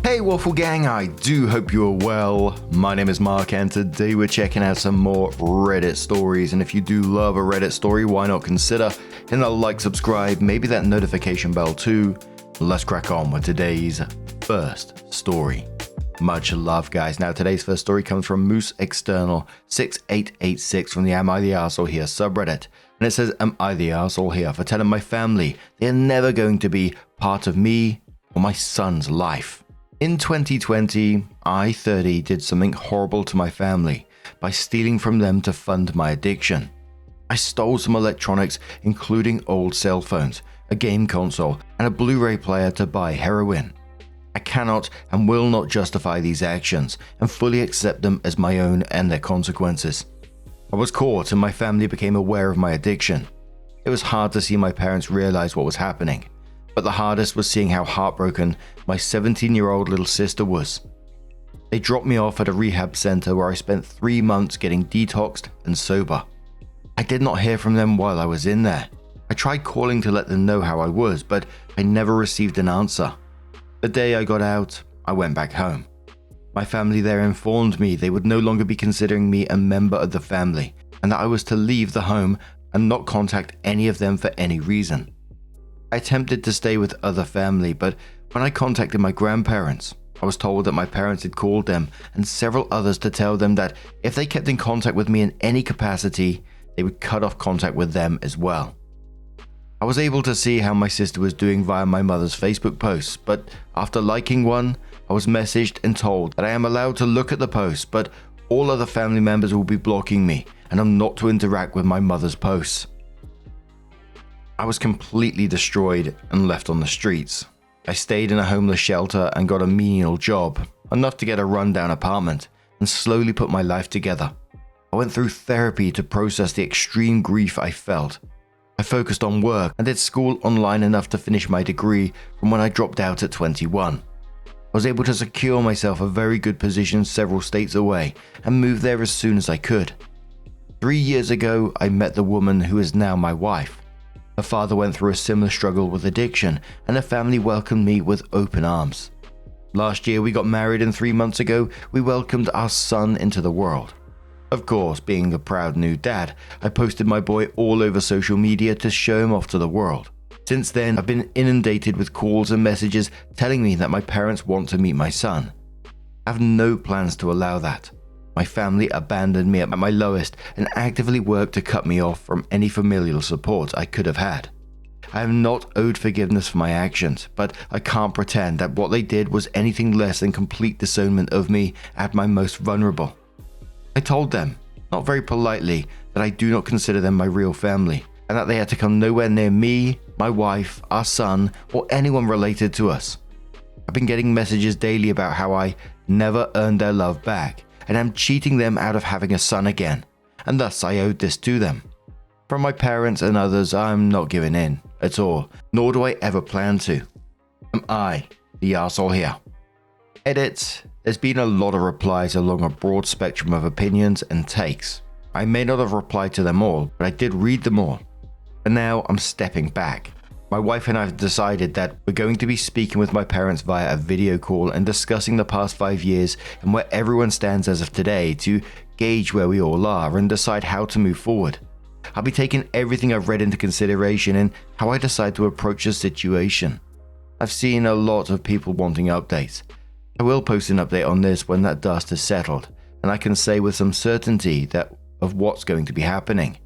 Hey Waffle Gang, I do hope you are well. My name is Mark and today we're checking out some more Reddit stories, and if you do love a Reddit story, why not consider hitting that like, subscribe, maybe that notification bell too. Let's crack on with today's first story. Much love, guys. Now today's first story comes from Moose External 6886 from the Am I the Arsehole Here subreddit, and it says, am I the arsehole here for telling my family they are never going to be part of me or my son's life? In 2020, I, 30, did something horrible to my family by stealing from them to fund my addiction. I stole some electronics, including old cell phones, a game console, and a Blu-ray player to buy heroin. I cannot and will not justify these actions and fully accept them as my own and their consequences. I was caught and my family became aware of my addiction. It was hard to see my parents realize what was happening. But the hardest was seeing how heartbroken my 17-year-old little sister was. They dropped me off at a rehab center where I spent 3 months getting detoxed and sober. I did not hear from them while I was in there. I tried calling to let them know how I was, but I never received an answer. The day I got out, I went back home. My family there informed me they would no longer be considering me a member of the family, and that I was to leave the home and not contact any of them for any reason. I attempted to stay with other family, but when I contacted my grandparents, I was told that my parents had called them and several others to tell them that if they kept in contact with me in any capacity, they would cut off contact with them as well. I was able to see how my sister was doing via my mother's Facebook posts, but after liking one, I was messaged and told that I am allowed to look at the post, but all other family members will be blocking me and I'm not to interact with my mother's posts. I was completely destroyed and left on the streets. I stayed in a homeless shelter and got a menial job, enough to get a rundown apartment, and slowly put my life together. I went through therapy to process the extreme grief I felt. I focused on work and did school online enough to finish my degree from when I dropped out at 21. I was able to secure myself a very good position several states away and move there as soon as I could. 3 years ago, I met the woman who is now my wife. Her father went through a similar struggle with addiction, and her family welcomed me with open arms. Last year we got married, and 3 months ago we welcomed our son into the world. Of course, being a proud new dad, I posted my boy all over social media to show him off to the world. Since then, I've been inundated with calls and messages telling me that my parents want to meet my son. I have no plans to allow that. My family abandoned me at my lowest and actively worked to cut me off from any familial support I could have had. I have not owed forgiveness for my actions, but I can't pretend that what they did was anything less than complete disownment of me at my most vulnerable. I told them, not very politely, that I do not consider them my real family, and that they had to come nowhere near me, my wife, our son, or anyone related to us. I've been getting messages daily about how I never earned their love back, and I'm cheating them out of having a son again, and thus I owed this to them. From my parents and others, I'm not giving in at all, nor do I ever plan to. Am I the arsehole here? Edit. There's been a lot of replies along a broad spectrum of opinions and takes. I may not have replied to them all, but I did read them all. But now I'm stepping back. My wife and I have decided that we're going to be speaking with my parents via a video call and discussing the past 5 years and where everyone stands as of today to gauge where we all are and decide how to move forward. I'll be taking everything I've read into consideration in how I decide to approach the situation. I've seen a lot of people wanting updates. I will post an update on this when that dust is settled, and I can say with some certainty that of what's going to be happening.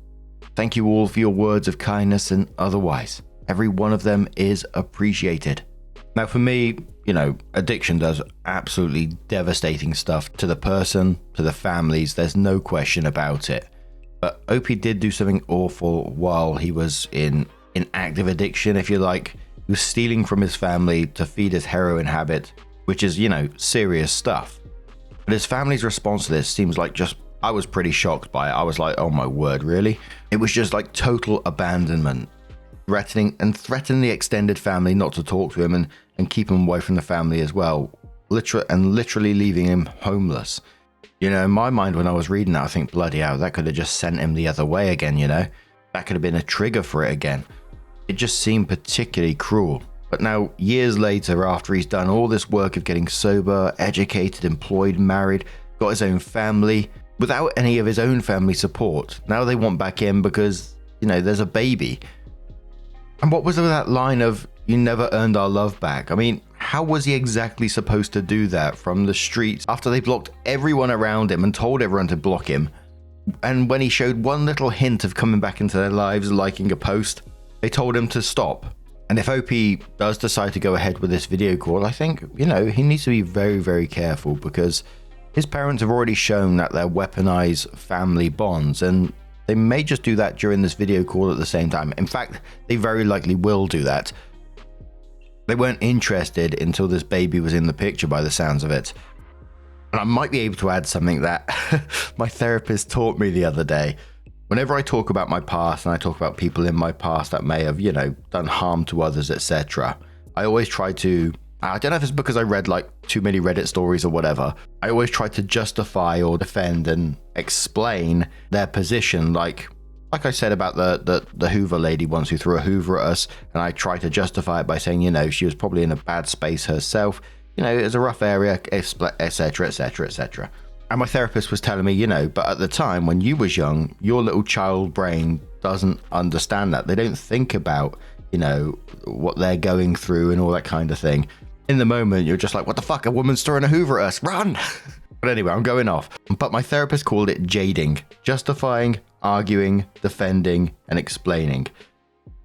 Thank you all for your words of kindness and otherwise. Every one of them is appreciated. Now for me, addiction does absolutely devastating stuff to the person, to the families, there's no question about it. But OP did do something awful while he was in active addiction, if you like. He was stealing from his family to feed his heroin habit, which is, serious stuff. But his family's response to this seems like I was pretty shocked by it. I was like, oh my word, really? It was just like total abandonment. Threatening the extended family not to talk to him and keep him away from the family as well. Literally leaving him homeless. In my mind when I was reading that, I think, bloody hell, that could have just sent him the other way again, That could have been a trigger for it again. It just seemed particularly cruel. But now, years later, after he's done all this work of getting sober, educated, employed, married, got his own family, without any of his own family support, now they want back in because, there's a baby. And what was with that line of, "You never earned our love back"? I mean, how was he exactly supposed to do that from the streets after they blocked everyone around him and told everyone to block him? And when he showed one little hint of coming back into their lives, liking a post, they told him to stop. And if OP does decide to go ahead with this video call, I think, he needs to be very, very careful, because his parents have already shown that they weaponize family bonds, and they may just do that during this video call at the same time. In fact, they very likely will do that. They weren't interested until this baby was in the picture, by the sounds of it. And I might be able to add something that my therapist taught me the other day. Whenever I talk about my past and I talk about people in my past that may have, done harm to others, etc., I always try to, I don't know if it's because I read too many Reddit stories or whatever, I always try to justify or defend and explain their position. Like I said about the Hoover lady once who threw a Hoover at us, and I try to justify it by saying, she was probably in a bad space herself, it was a rough area, etc., etc., etc. And my therapist was telling me, but at the time when you was young, your little child brain doesn't understand that. They don't think about, what they're going through and all that kind of thing. In the moment, you're just like, what the fuck? A woman's throwing a Hoover at us. Run! But anyway, I'm going off. But my therapist called it jading, justifying, arguing, defending, and explaining.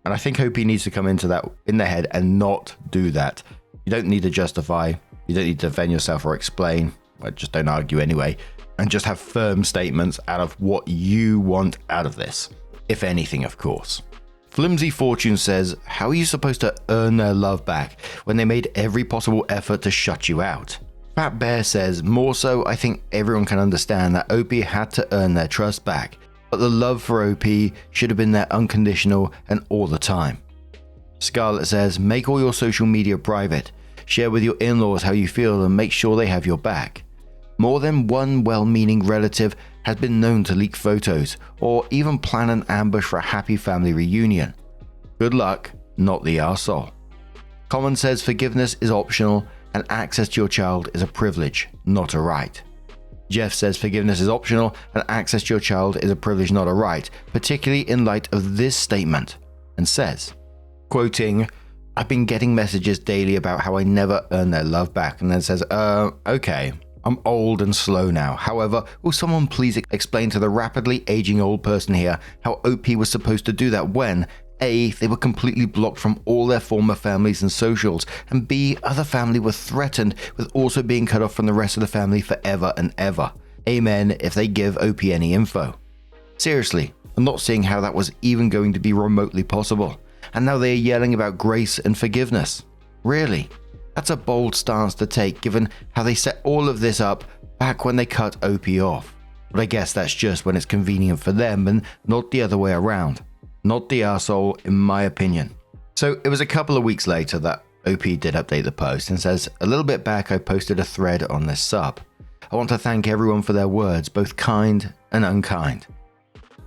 And I think OP needs to come into that in their head and not do that. You don't need to justify. You don't need to defend yourself or explain. Just don't argue anyway, and just have firm statements out of what you want out of this, if anything, of course. Flimsy Fortune says, how are you supposed to earn their love back when they made every possible effort to shut you out? Fat Bear says, more so, I think everyone can understand that OP had to earn their trust back, but the love for OP should have been there unconditional and all the time. Scarlett says, make all your social media private, share with your in-laws how you feel and make sure they have your back. More than one well-meaning relative has been known to leak photos or even plan an ambush for a happy family reunion. Good luck, not the arsehole. Common says forgiveness is optional and access to your child is a privilege, not a right. Jeff says forgiveness is optional and access to your child is a privilege, not a right, particularly in light of this statement, and says, quoting, I've been getting messages daily about how I never earn their love back, and then says, okay. I'm old and slow now. However, will someone please explain to the rapidly aging old person here how OP was supposed to do that when A, they were completely blocked from all their former families and socials, and B, other family were threatened with also being cut off from the rest of the family forever and ever. Amen if they give OP any info. Seriously, I'm not seeing how that was even going to be remotely possible. And now they are yelling about grace and forgiveness. Really? That's a bold stance to take given how they set all of this up back when they cut OP off. But I guess that's just when it's convenient for them and not the other way around. Not the arsehole, in my opinion. So it was a couple of weeks later that OP did update the post and says, a little bit back I posted a thread on this sub. I want to thank everyone for their words, both kind and unkind.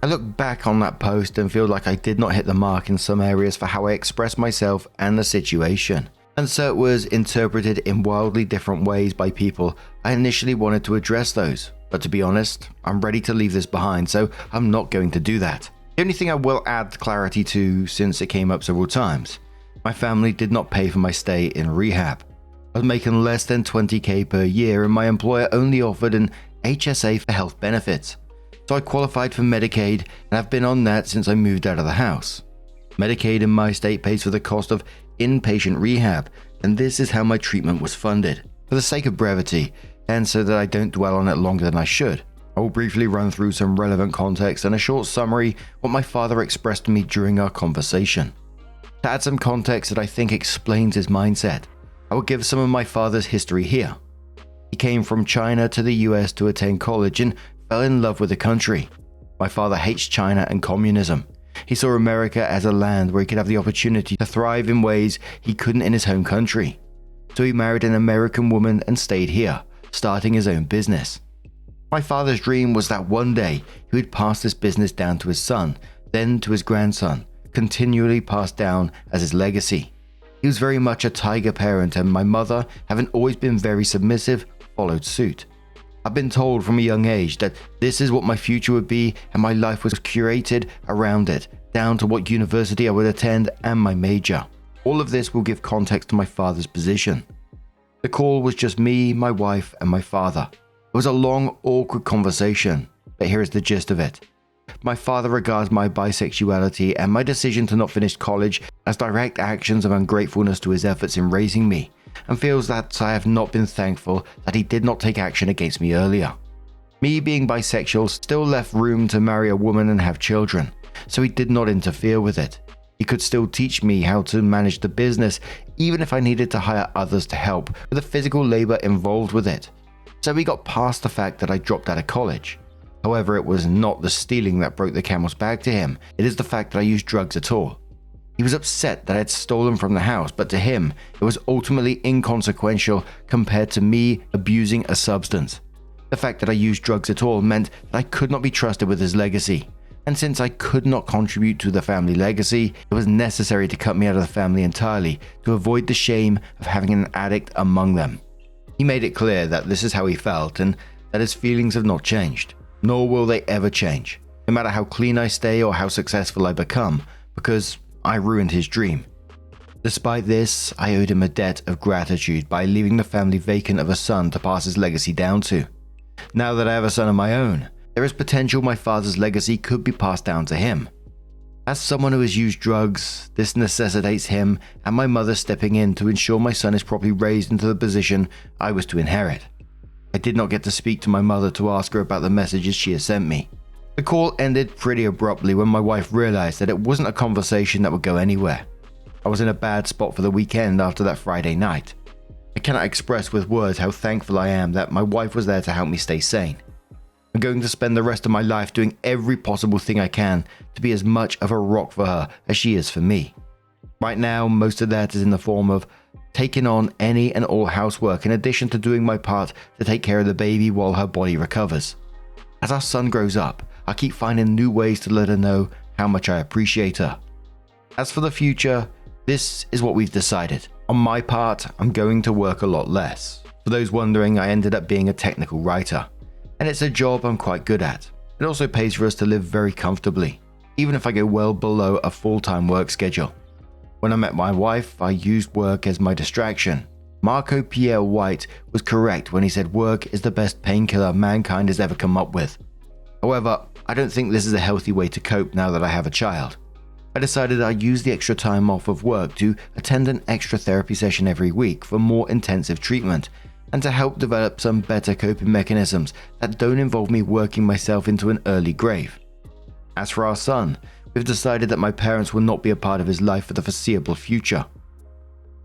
I look back on that post and feel like I did not hit the mark in some areas for how I expressed myself and the situation. And so it was interpreted in wildly different ways by people. I initially wanted to address those, but to be honest, I'm ready to leave this behind, so I'm not going to do that. The only thing I will add clarity to, since it came up several times, my family did not pay for my stay in rehab. I was making less than $20,000 per year and my employer only offered an HSA for health benefits. So I qualified for Medicaid and have been on that since I moved out of the house. Medicaid in my state pays for the cost of inpatient rehab, and this is how my treatment was funded. For the sake of brevity, and so that I don't dwell on it longer than I should, I will briefly run through some relevant context and a short summary what my father expressed to me during our conversation. To add some context that I think explains his mindset, I will give some of my father's history here. He came from China to the US to attend college and fell in love with the country. My father hates China and communism. He saw America as a land where he could have the opportunity to thrive in ways he couldn't in his home country. So he married an American woman and stayed here, starting his own business. My father's dream was that one day he would pass this business down to his son, then to his grandson, continually passed down as his legacy. He was very much a tiger parent, and my mother, having always been very submissive, followed suit. I've been told from a young age that this is what my future would be, and my life was curated around it, down to what university I would attend and my major. All of this will give context to my father's position. The call was just me, my wife, and my father. It was a long, awkward conversation, but here is the gist of it. My father regards my bisexuality and my decision to not finish college as direct actions of ungratefulness to his efforts in raising me, and feels that I have not been thankful that he did not take action against me earlier. Me being bisexual still left room to marry a woman and have children, so he did not interfere with it. He could still teach me how to manage the business, even if I needed to hire others to help with the physical labor involved with it. So we got past the fact that I dropped out of college. However, it was not the stealing that broke the camel's back to him, it is the fact that I used drugs at all. He was upset that I had stolen from the house, but to him, it was ultimately inconsequential compared to me abusing a substance. The fact that I used drugs at all meant that I could not be trusted with his legacy, and since I could not contribute to the family legacy, it was necessary to cut me out of the family entirely to avoid the shame of having an addict among them. He made it clear that this is how he felt and that his feelings have not changed, nor will they ever change, no matter how clean I stay or how successful I become, because I ruined his dream. Despite this, I owed him a debt of gratitude by leaving the family vacant of a son to pass his legacy down to. Now that I have a son of my own, there is potential my father's legacy could be passed down to him. As someone who has used drugs, this necessitates him and my mother stepping in to ensure my son is properly raised into the position I was to inherit. I did not get to speak to my mother to ask her about the messages she has sent me. The call ended pretty abruptly when my wife realized that it wasn't a conversation that would go anywhere. I was in a bad spot for the weekend after that Friday night. I cannot express with words how thankful I am that my wife was there to help me stay sane. I'm going to spend the rest of my life doing every possible thing I can to be as much of a rock for her as she is for me. Right now, most of that is in the form of taking on any and all housework in addition to doing my part to take care of the baby while her body recovers. As our son grows up, I keep finding new ways to let her know how much I appreciate her. As for the future, this is what we've decided. On my part, I'm going to work a lot less. For those wondering, I ended up being a technical writer, and it's a job I'm quite good at. It also pays for us to live very comfortably, even if I go well below a full-time work schedule. When I met my wife, I used work as my distraction. Marco Pierre White was correct when he said work is the best painkiller mankind has ever come up with. However, I don't think this is a healthy way to cope now that I have a child. I decided I'd use the extra time off of work to attend an extra therapy session every week for more intensive treatment and to help develop some better coping mechanisms that don't involve me working myself into an early grave. As for our son, we've decided that my parents will not be a part of his life for the foreseeable future.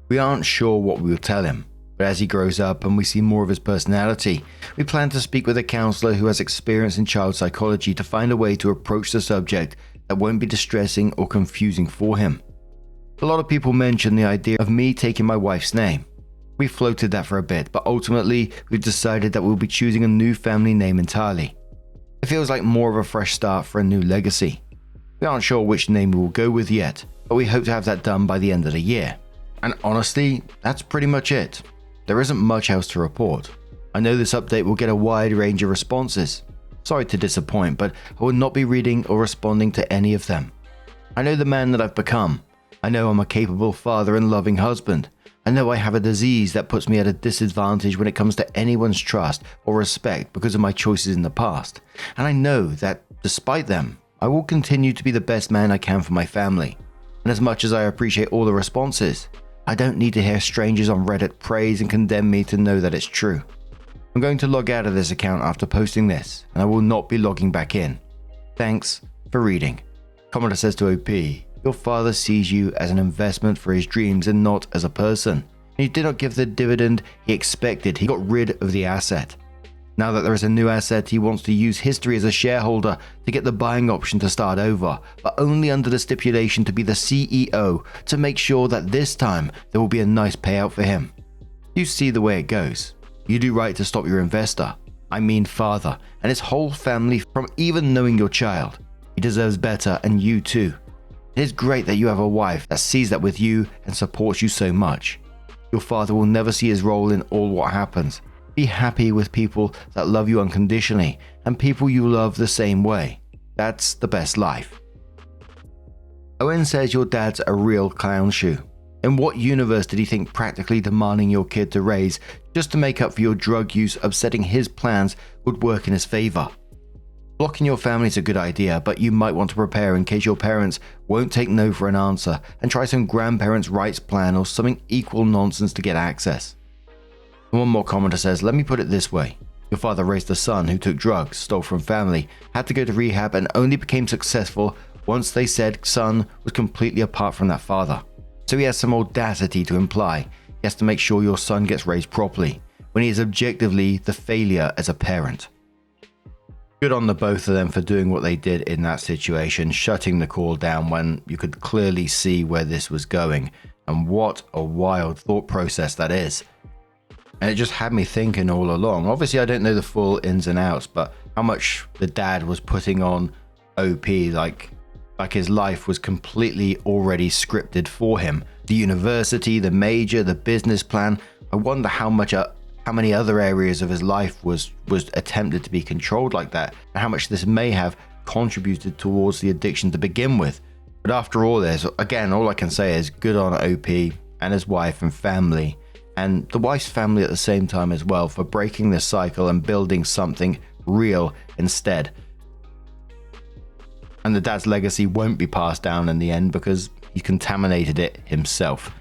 We aren't sure what we will tell him, but as he grows up and we see more of his personality, we plan to speak with a counselor who has experience in child psychology to find a way to approach the subject that won't be distressing or confusing for him. A lot of people mention the idea of me taking my wife's name. We floated that for a bit, but ultimately we've decided that we'll be choosing a new family name entirely. It feels like more of a fresh start for a new legacy. We aren't sure which name we will go with yet, but we hope to have that done by the end of the year. And honestly, that's pretty much it. There isn't much else to report. I know this update will get a wide range of responses. Sorry to disappoint, but I will not be reading or responding to any of them. I know the man that I've become. I know I'm a capable father and loving husband. I know I have a disease that puts me at a disadvantage when it comes to anyone's trust or respect because of my choices in the past. And I know that, despite them, I will continue to be the best man I can for my family. And as much as I appreciate all the responses, I don't need to hear strangers on Reddit praise and condemn me to know that it's true. I'm going to log out of this account after posting this, and I will not be logging back in. Thanks for reading. Commenter says to OP, your father sees you as an investment for his dreams and not as a person. He did not give the dividend he expected. He got rid of the asset. Now that there is a new asset, he wants to use history as a shareholder to get the buying option to start over, but only under the stipulation to be the CEO to make sure that this time there will be a nice payout for him. You see the way it goes. You do right to stop your investor, I mean father, and his whole family from even knowing your child. He deserves better, and you too. It is great that you have a wife that sees that with you and supports you so much. Your father will never see his role in all what happens. Be happy with people that love you unconditionally and people you love the same way. That's the best life. Owen says your dad's a real clown shoe. In what universe did he think practically demanding your kid to raise just to make up for your drug use upsetting his plans would work in his favor? Blocking your family is a good idea, but you might want to prepare in case your parents won't take no for an answer and try some grandparents' rights plan or something equal nonsense to get access. And one more commenter says, let me put it this way. Your father raised a son who took drugs, stole from family, had to go to rehab and only became successful once they said son was completely apart from that father. So he has some audacity to imply he has to make sure your son gets raised properly when he is objectively the failure as a parent. Good on the both of them for doing what they did in that situation, shutting the call down when you could clearly see where this was going, and what a wild thought process that is. And it just had me thinking all along. Obviously I don't know the full ins and outs, but how much the dad was putting on OP, like his life was completely already scripted for him. The university, the major, the business plan. I wonder how many other areas of his life was attempted to be controlled like that, and how much this may have contributed towards the addiction to begin with. But after all this, again, all I can say is good on OP and his wife and family, and the wife's family at the same time as well, for breaking this cycle and building something real instead. And the dad's legacy won't be passed down in the end because he contaminated it himself.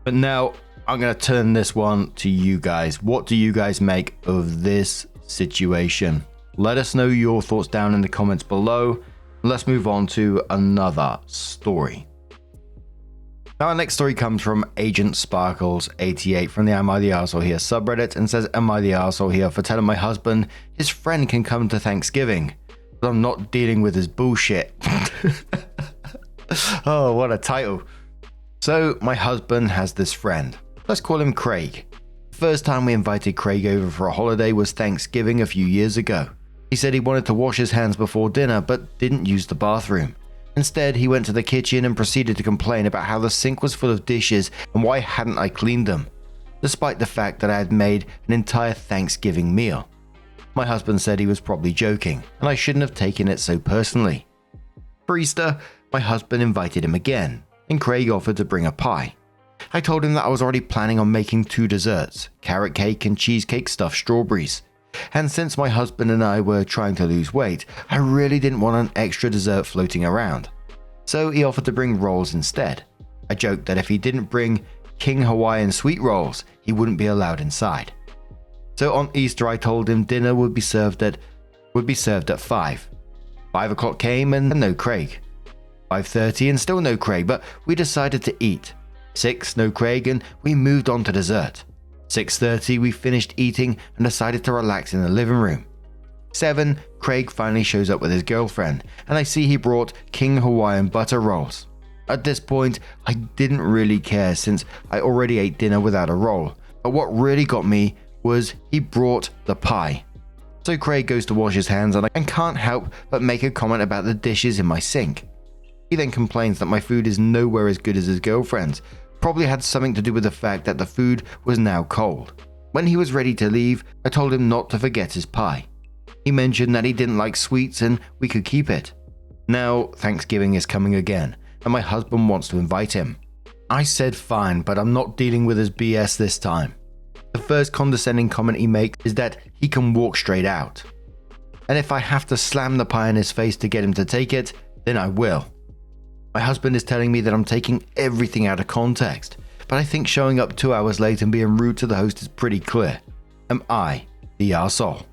But now I'm going to turn this one to you guys. What do you guys make of this situation? Let us know your thoughts down in the comments below. Let's move on to another story. Now our next story comes from Agent Sparkles 88 from the Am I the Arsehole Here subreddit, and says, am I the arsehole here for telling my husband his friend can come to Thanksgiving, but I'm not dealing with his bullshit. Oh, what a title. So my husband has this friend. Let's call him Craig. The first time we invited Craig over for a holiday was Thanksgiving a few years ago. He said he wanted to wash his hands before dinner but didn't use the bathroom. Instead, he went to the kitchen and proceeded to complain about how the sink was full of dishes and why hadn't I cleaned them, despite the fact that I had made an entire Thanksgiving meal. My husband said he was probably joking and I shouldn't have taken it so personally. For Easter, my husband invited him again, and Craig offered to bring a pie. I told him that I was already planning on making 2 desserts, carrot cake and cheesecake stuffed strawberries. And since my husband and I were trying to lose weight, I really didn't want an extra dessert floating around. So he offered to bring rolls instead. I joked that if he didn't bring King Hawaiian sweet rolls, he wouldn't be allowed inside. So on Easter I told him dinner would be served at 5. 5 o'clock came and no Craig. 5:30 and still no Craig, but we decided to eat. 6, no Craig, and we moved on to dessert. 6:30 we finished eating and decided to relax in the living room. 7, Craig finally shows up with his girlfriend, and I see he brought King Hawaiian butter rolls. At this point, I didn't really care since I already ate dinner without a roll, but what really got me was he brought the pie. So Craig goes to wash his hands and I can't help but make a comment about the dishes in my sink. He then complains that my food is nowhere as good as his girlfriend's. Probably had something to do with the fact that the food was now cold. When he was ready to leave, I told him not to forget his pie. He mentioned that he didn't like sweets and we could keep it. Now Thanksgiving is coming again and my husband wants to invite him. I said fine, but I'm not dealing with his BS this time. The first condescending comment he makes is that he can walk straight out. And if I have to slam the pie in his face to get him to take it, then I will. My husband is telling me that I'm taking everything out of context, but I think showing up 2 hours late and being rude to the host is pretty clear. Am I the arsehole?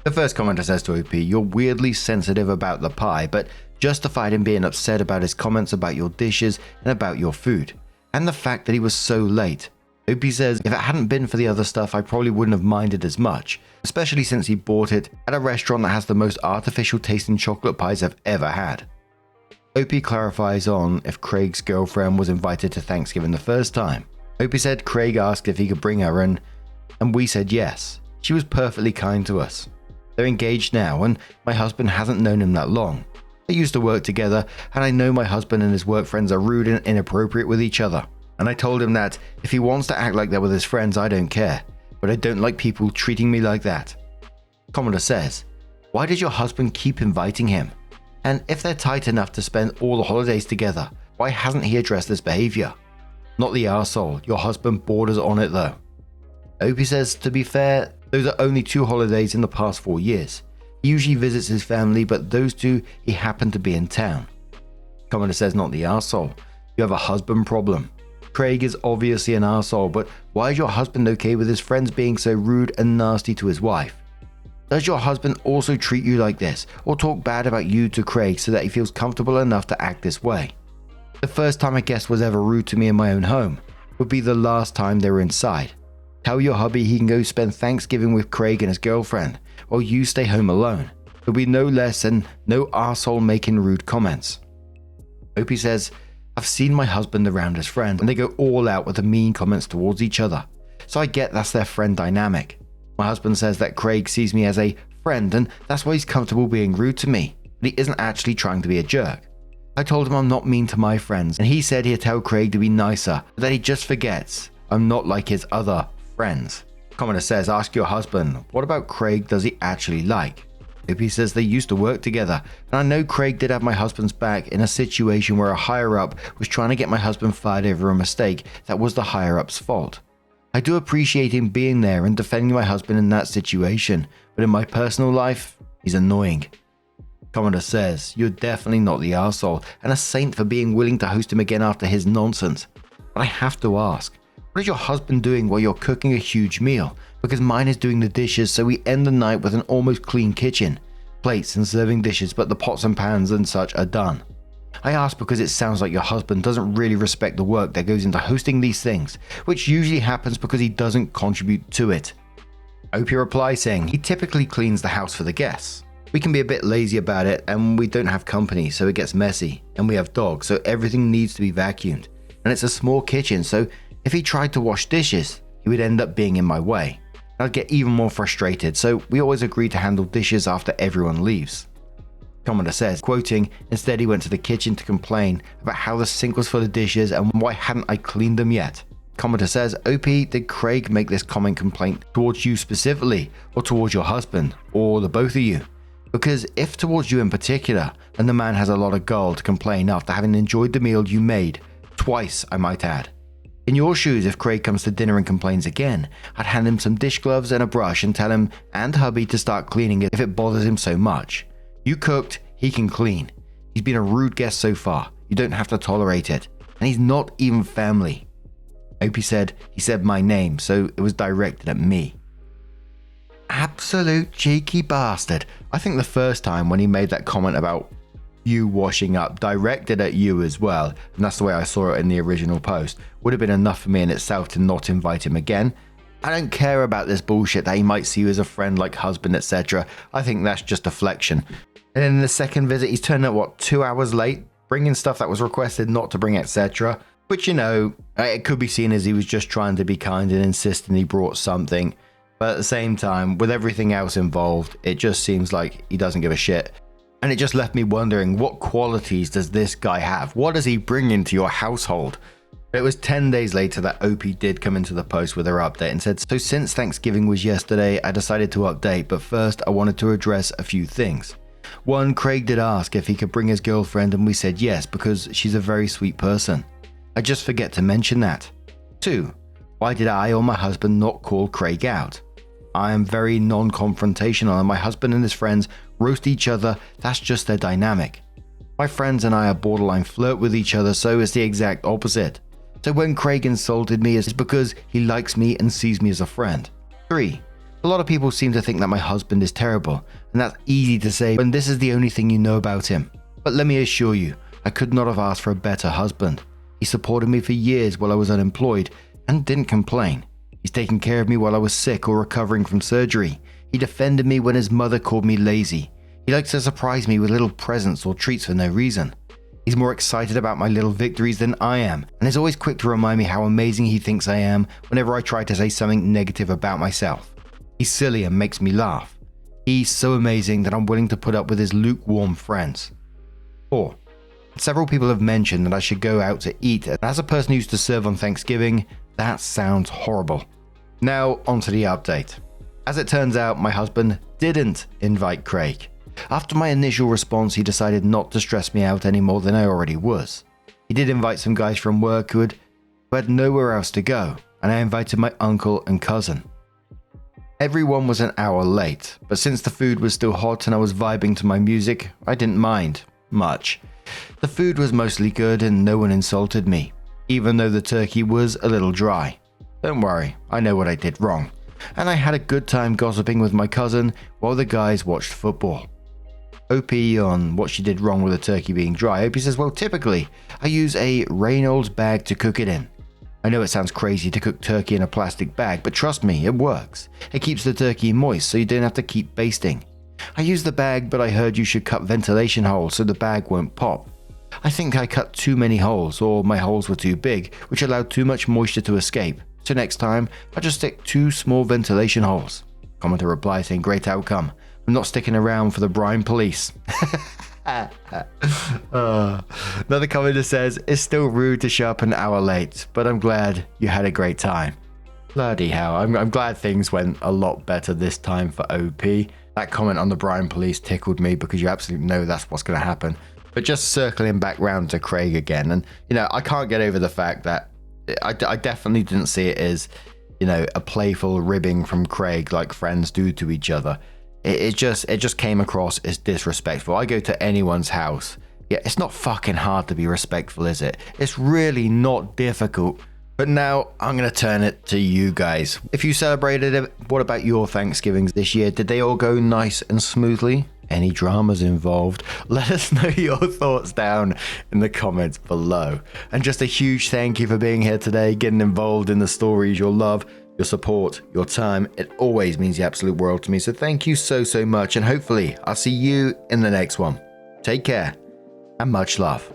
The first commenter says to OP, you're weirdly sensitive about the pie, but justified in being upset about his comments about your dishes and about your food, and the fact that he was so late. OP says, if it hadn't been for the other stuff, I probably wouldn't have minded as much, especially since he bought it at a restaurant that has the most artificial tasting chocolate pies I've ever had. OP clarifies on if Craig's girlfriend was invited to Thanksgiving the first time. OP said Craig asked if he could bring her and we said yes. She was perfectly kind to us. They're engaged now and my husband hasn't known him that long. They used to work together, and I know my husband and his work friends are rude and inappropriate with each other. And I told him that if he wants to act like that with his friends, I don't care. But I don't like people treating me like that. Commenter says, why does your husband keep inviting him? And if they're tight enough to spend all the holidays together, why hasn't he addressed this behavior? Not the arsehole, your husband borders on it though. Opie says, to be fair, those are only 2 holidays in the past 4 years. He usually visits his family, but those 2 he happened to be in town. Commenter says, not the arsehole, you have a husband problem. Craig is obviously an arsehole, but why is your husband okay with his friends being so rude and nasty to his wife? Does your husband also treat you like this, or talk bad about you to Craig so that he feels comfortable enough to act this way? The first time a guest was ever rude to me in my own home would be the last time they were inside. Tell your hubby he can go spend Thanksgiving with Craig and his girlfriend, while you stay home alone. There'll be no less and no arsehole making rude comments. Opie says, I've seen my husband around his friends and they go all out with the mean comments towards each other. So I get that's their friend dynamic. My husband says that Craig sees me as a friend and that's why he's comfortable being rude to me, but he isn't actually trying to be a jerk. I told him I'm not mean to my friends and he said he'd tell Craig to be nicer, but that he just forgets I'm not like his other friends. Commenter says, ask your husband, what about Craig does he actually like? Opie says they used to work together, and I know Craig did have my husband's back in a situation where a higher-up was trying to get my husband fired over a mistake that was the higher-up's fault. I do appreciate him being there and defending my husband in that situation, but in my personal life, he's annoying. Commenter says, you're definitely not the arsehole, and a saint for being willing to host him again after his nonsense. But I have to ask, what is your husband doing while you're cooking a huge meal? Because mine is doing the dishes, so we end the night with an almost clean kitchen. Plates and serving dishes, but the pots and pans and such are done. I ask because it sounds like your husband doesn't really respect the work that goes into hosting these things, which usually happens because he doesn't contribute to it. Opie replies saying he typically cleans the house for the guests. We can be a bit lazy about it and we don't have company, so it gets messy, and we have dogs, so everything needs to be vacuumed. And it's a small kitchen, so if he tried to wash dishes, he would end up being in my way. I'd get even more frustrated, so we always agree to handle dishes after everyone leaves. Commenter says, quoting, instead he went to the kitchen to complain about how the sink was full of dishes and why hadn't I cleaned them yet. Commenter says, OP, did Craig make this complaint towards you specifically, or towards your husband, or the both of you? Because if towards you in particular, then the man has a lot of gall to complain after having enjoyed the meal you made, twice I might add. In your shoes, if Craig comes to dinner and complains again, I'd hand him some dish gloves and a brush and tell him and hubby to start cleaning it if it bothers him so much. You cooked, he can clean. He's been a rude guest so far, you don't have to tolerate it. And he's not even family. Opie said he said my name, so it was directed at me. Absolute cheeky bastard. I think the first time when he made that comment about you washing up directed at you as well, and that's the way I saw it in the original post, would have been enough for me in itself to not invite him again. I don't care about this bullshit that he might see you as a friend, like husband, etc. I think that's just deflection. And in the second visit, he's turned up 2 hours late, bringing stuff that was requested not to bring, etc. Which, you know, it could be seen as he was just trying to be kind and insisting he brought something. But at the same time, with everything else involved, it just seems like he doesn't give a shit. And it just left me wondering, what qualities does this guy have? What does he bring into your household? It was 10 days later that Opie did come into the post with her update and said, so since Thanksgiving was yesterday, I decided to update, but first I wanted to address a few things. 1, Craig did ask if he could bring his girlfriend and we said yes because she's a very sweet person. I just forget to mention that. 2, why did I or my husband not call Craig out? I am very non-confrontational and my husband and his friends roast each other, that's just their dynamic. My friends and I are borderline flirt with each other, so it's the exact opposite. So when Craig insulted me, it's because he likes me and sees me as a friend. 3, a lot of people seem to think that my husband is terrible, and that's easy to say when this is the only thing you know about him. But let me assure you, I could not have asked for a better husband. He supported me for years while I was unemployed and didn't complain. He's taken care of me while I was sick or recovering from surgery. He defended me when his mother called me lazy. He likes to surprise me with little presents or treats for no reason. He's more excited about my little victories than I am, and is always quick to remind me how amazing he thinks I am whenever I try to say something negative about myself. He's silly and makes me laugh. He's so amazing that I'm willing to put up with his lukewarm friends. 4. Several people have mentioned that I should go out to eat, and as a person who used to serve on Thanksgiving, that sounds horrible. Now, onto the update. As it turns out, my husband didn't invite Craig. After my initial response, he decided not to stress me out any more than I already was. He did invite some guys from work who had nowhere else to go, and I invited my uncle and cousin. Everyone was an hour late, but since the food was still hot and I was vibing to my music, I didn't mind much. The food was mostly good and no one insulted me, even though the turkey was a little dry. Don't worry, I know what I did wrong. And I had a good time gossiping with my cousin while the guys watched football. OP on what she did wrong with the turkey being dry. OP says, well, typically, I use a Reynolds bag to cook it in. I know it sounds crazy to cook turkey in a plastic bag, but trust me, it works. It keeps the turkey moist so you don't have to keep basting. I use the bag, but I heard you should cut ventilation holes so the bag won't pop. I think I cut too many holes, or my holes were too big, which allowed too much moisture to escape. So next time, I'll just stick 2 small ventilation holes. Commenter replies saying, great outcome. I'm not sticking around for the brine police. Another commenter says, it's still rude to show up an hour late, but I'm glad you had a great time. Bloody hell, I'm glad things went a lot better this time for OP. That comment on the brine police tickled me because you absolutely know that's what's going to happen. But just circling back round to Craig again, and I can't get over the fact that I definitely didn't see it as, a playful ribbing from Craig like friends do to each other. It just came across as disrespectful. I go to anyone's house. Yeah, it's not fucking hard to be respectful, is it? It's really not difficult. But now I'm going to turn it to you guys. If you celebrated it, what about your Thanksgivings this year? Did they all go nice and smoothly? Any dramas involved? Let us know your thoughts down in the comments below. And just a huge thank you for being here today, getting involved in the stories, your love, your support, your time. It always means the absolute world to me. So thank you so much. And hopefully I'll see you in the next one. Take care and much love.